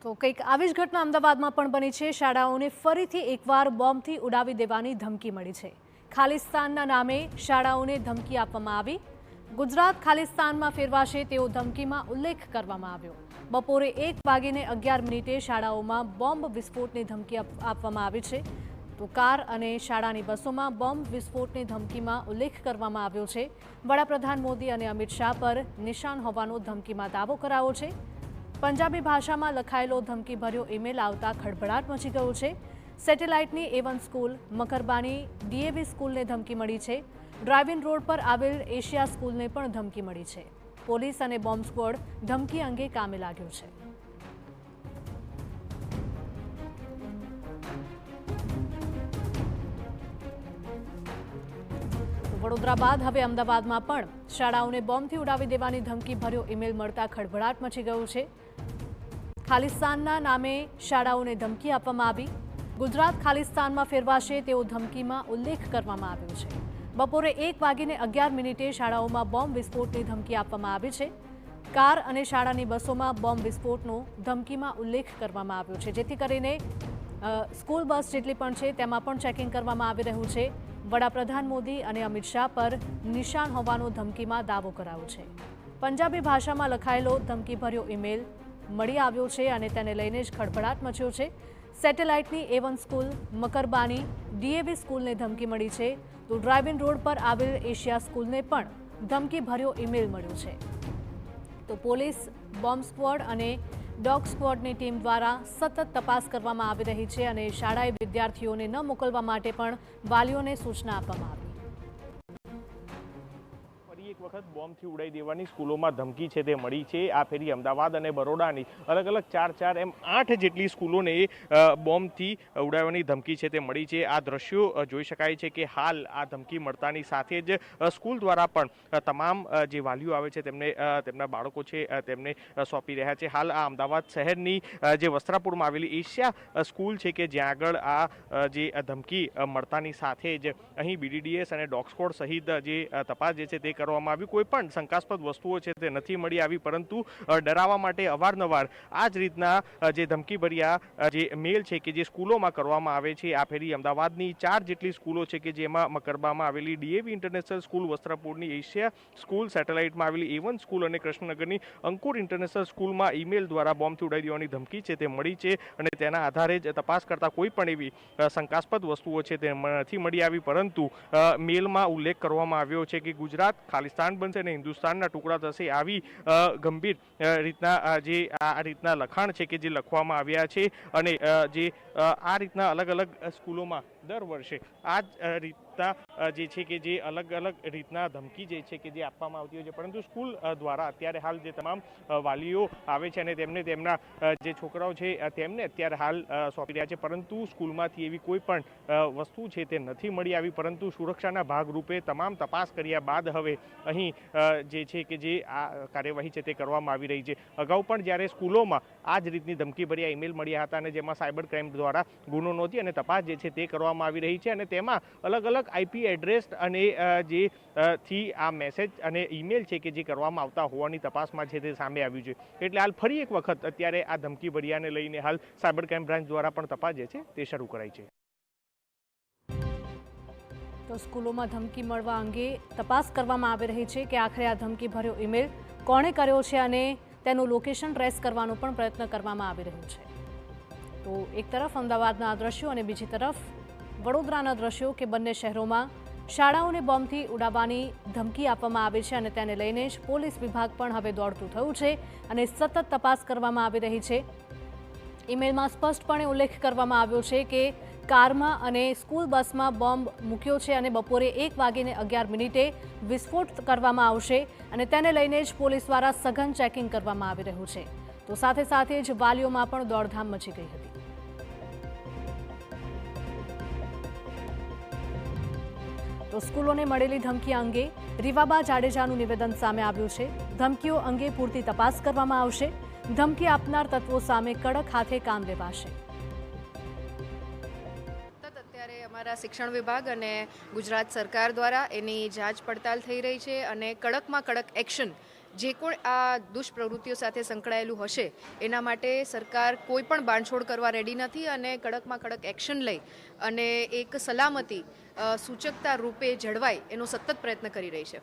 તો કંઈક આવી જ ઘટના અમદાવાદમાં પણ બની છે। શાળાઓને ફરીથી એકવાર બોમ્બથી ઉડાવી દેવાની ધમકી મળી છે। ખાલિસ્તાનના નામે શાળાઓને ધમકી આપવામાં આવી। ગુજરાત ખાલિસ્તાનમાં ફેરવાશે તેવો ધમકીમાં ઉલ્લેખ કરવામાં આવ્યો। બપોરે 1:11 શાળાઓમાં બોમ્બ વિસ્ફોટની ધમકી આપવામાં આવી છે। તો કાર અને શાળાની બસોમાં બોમ્બ વિસ્ફોટની ધમકીમાં ઉલ્લેખ કરવામાં આવ્યો છે। વડાપ્રધાન મોદી અને અમિત શાહ પર નિશાન હોવાનો ધમકીમાં દાવો કરાયો છે। પંજાબી ભાષામાં લખાયેલો ધમકીભર્યો ઈમેલ આવતા ખળભળાટ મચી ગયો છે। સેટેલાઇટની A1 સ્કૂલ મકરબાની DAV સ્કૂલને ધમકી મળી છે। ડ્રાઇવિંગ રોડ પર આવેલ એશિયા સ્કૂલને પણ ધમકી મળી છે। પોલીસ અને બોમ્બ સ્ક્વોડ ધમકી અંગે કામે લાગ્યું છે। વડોદરા બાદ હવે અમદાવાદમાં પણ શાળાઓને બોમ્બથી ઉડાવી દેવાની ધમકીભર્યો ઈમેલ મળતા ખળભળાટ મચી ગયો છે। ખાલિસ્તાનના નામે શાળાઓને ધમકી આપવામાં આવી। ગુજરાત ખાલિસ્તાનમાં ફેરવાશે તેવો ધમકીમાં ઉલ્લેખ કરવામાં આવ્યો છે। બપોરે 1:11 શાળાઓમાં બોમ્બ વિસ્ફોટની ધમકી આપવામાં આવી છે। કાર અને શાળાની બસોમાં બોમ્બ વિસ્ફોટનો ધમકીમાં ઉલ્લેખ કરવામાં આવ્યો છે, જેથી કરીને સ્કૂલ બસ જેટલી પણ છે તેમાં પણ ચેકિંગ કરવામાં આવી રહ્યું છે। વડાપ્રધાન મોદી અને અમિત શાહ પર નિશાન હોવાનો ધમકીમાં દાવો કરાયો છે। પંજાબી ભાષામાં લખાયેલો ધમકીભર્યો ઈમેલ મળી આવ્યો છે અને તેને લઈને જ ખળભળાટ મચ્યો છે। સેટેલાઇટની A1 સ્કૂલ મકરબાની DAV સ્કૂલને ધમકી મળી છે, તો ડ્રાઇવિંગ રોડ પર આવેલ એશિયા સ્કૂલને પણ ધમકીભર્યો ઈમેલ મળ્યો છે। તો પોલીસ, બોમ્બ સ્ક્વોડ અને ડોગ સ્ક્વોડની ટીમ દ્વારા સતત તપાસ કરવામાં આવી રહી છે અને શાળાએ વિદ્યાર્થીઓને ન મોકલવા માટે પણ વાલીઓને સૂચના આપવામાં આવી। એક વખત બોમ્બથી ઉડાવી દેવાની સ્કૂલોમાં ધમકી છે તે મળી છે। આ ફેરી અમદાવાદ અને બરોડાની અલગ અલગ 4 એમ 8 જેટલી સ્કૂલોને બોમ્બથી ઉડાવવાની ધમકી છે તે મળી છે। આ દ્રશ્યો જોઈ શકાય છે કે હાલ આ ધમકી મળતાની સાથે જ સ્કૂલ દ્વારા પણ તમામ જે વાલીઓ આવે છે તેમને તેમના બાળકો છે તેમને સોંપી રહ્યા છે। હાલ આ અમદાવાદ શહેરની જે વસ્ત્રાપુરમાં આવેલી એશિયા સ્કૂલ છે કે જ્યાં આગળ આ જે ધમકી મળતાની સાથે જ અહીં BDDS અને ડોગ સ્ક્વોડ સહિત જે તપાસ જે છે તે કરવામાં આવી। કોઈ પણ શંકાસ્પદ વસ્તુઓ છે તે નથી મળી આવી, પરંતુ ડરાવવા માટે અવારનવાર આ જ રીતના જે ધમકીભર્યા જે મેલ છે કે જે સ્કૂલોમાં કરવામાં આવે છે। આ ફેરી અમદાવાદની 4 જેટલી સ્કૂલો છે કે જેમાં મકરબામાં આવેલી DAV ઇન્ટરનેશનલ સ્કૂલ, વસ્ત્રાપુરની એશિયા સ્કૂલ, સેટેલાઇટમાં આવેલી A1 સ્કૂલ અને કૃષ્ણનગરની અંકુર ઇન્ટરનેશનલ સ્કૂલમાં ઈમેલ દ્વારા બોમ્બથી ઉડાવી દેવાની ધમકી છે તે મળી છે અને તેના આધારે જ તપાસ કરતા કોઈ પણ એવી શંકાસ્પદ વસ્તુઓ છે તે નથી મળી આવી, પરંતુ મેલમાં ઉલ્લેખ કરવામાં આવ્યો છે કે ગુજરાત ખાલિસ્તાન બનશે અને હિન્દુસ્તાનના ટુકડા થશે, આવી ગંભીર રીતના જે આ રીતના લખાણ છે કે જે લખવામાં આવ્યા છે અને જે આ રીતના અલગ અલગ સ્કૂલોમાં દર વર્ષે આ જ રીતના જે છે કે જે અલગ અલગ રીતના ધમકી જે છે કે જે આપવામાં આવતી હોય છે, પરંતુ સ્કૂલ દ્વારા અત્યારે હાલ જે તમામ વાલીઓ આવે છે અને તેમને તેમના જે છોકરાઓ છે તેમને અત્યારે હાલ સોંપી રહ્યા છે, પરંતુ સ્કૂલમાંથી એવી કોઈ પણ વસ્તુ છે તે નથી મળી આવી। પરંતુ સુરક્ષાના ભાગરૂપે તમામ તપાસ કર્યા બાદ હવે અહીં જે છે કે જે આ કાર્યવાહી છે તે કરવામાં આવી રહી છે। અગાઉ પણ જ્યારે સ્કૂલોમાં આ જ રીતની ધમકીભર્યા ઈમેલ મળ્યા હતા અને જેમાં સાયબર ક્રાઇમ દ્વારા ગુનો નોંધી અને તપાસ જે છે તે કરવામાં આવી રહી છે અને તેમાં અલગ અલગ IP એડ્રેસ અને જે થી આ મેસેજ અને ઈમેલ છે કે જે કરવામાં આવતા હોવાની તપાસમાં છે તે સામે આવ્યું છે। એટલે હાલ ફરી એક વખત અત્યારે આ ધમકીભર્યાને લઈને હાલ સાયબર ક્રાઇમ બ્રાન્ચ દ્વારા પણ તપાસ જે છે તે શરૂ કરાઈ છે। તો સ્કૂલોમાં ધમકી મળવા અંગે તપાસ કરવામાં આવી રહી છે કે આખરે આ ધમકીભર્યો ઈમેલ કોણે કર્યો છે અને તેનું લોકેશન ટ્રેસ કરવાનો પણ પ્રયત્ન કરવામાં આવી રહ્યો છે। તો એક તરફ અમદાવાદના દ્રશ્યો અને બીજી તરફ વડોદરાના દ્રશ્યો કે બંને શહેરોમાં શાળાઓને બોમ્બથી ઉડાવવાની ધમકી આપવામાં આવી છે અને તેને લઈને જ પોલીસ વિભાગ પણ હવે દોડતું થયું છે અને સતત તપાસ કરવામાં આવી રહી છે। ઈમેલમાં સ્પષ્ટપણે ઉલ્લેખ કરવામાં આવ્યો છે કે કારમાં અને સ્કૂલ બસમાં બોમ્બ મૂક્યો છે અને બપોરે 1:11 વિસ્ફોટ કરવામાં આવશે અને તેને લઈને જ પોલીસ દ્વારા સઘન ચેકિંગ કરવામાં આવી રહ્યું છે। તો સાથે સાથે જ વાલીઓમાં પણ દોડધામ મચી ગઈ હતી। તો સ્કૂલોને મળેલી ધમકી અંગે રીવાબા જાડેજાનું નિવેદન સામે આવ્યું છે। ધમકીઓ અંગે પૂરતી તપાસ કરવામાં આવશે। ધમકી આપનાર તત્વો સામે કડક હાથે કામ લેવાશે। અત્યારે અમારા શિક્ષણ વિભાગ અને ગુજરાત સરકાર દ્વારા એની જાંચ પડતાલ થઈ રહી છે અને કડકમાં કડક એક્શન જે કોઈ આ દુષ્પ્રવૃત્તિઓ સાથે સંકળાયેલું હશે એના માટે સરકાર કોઈ પણ બાંધછોડ કરવા રેડી નથી અને કડકમાં કડક એક્શન લઈ અને એક સલામતી સૂચકતા રૂપે જળવાય એનો સતત પ્રયત્ન કરી રહી છે.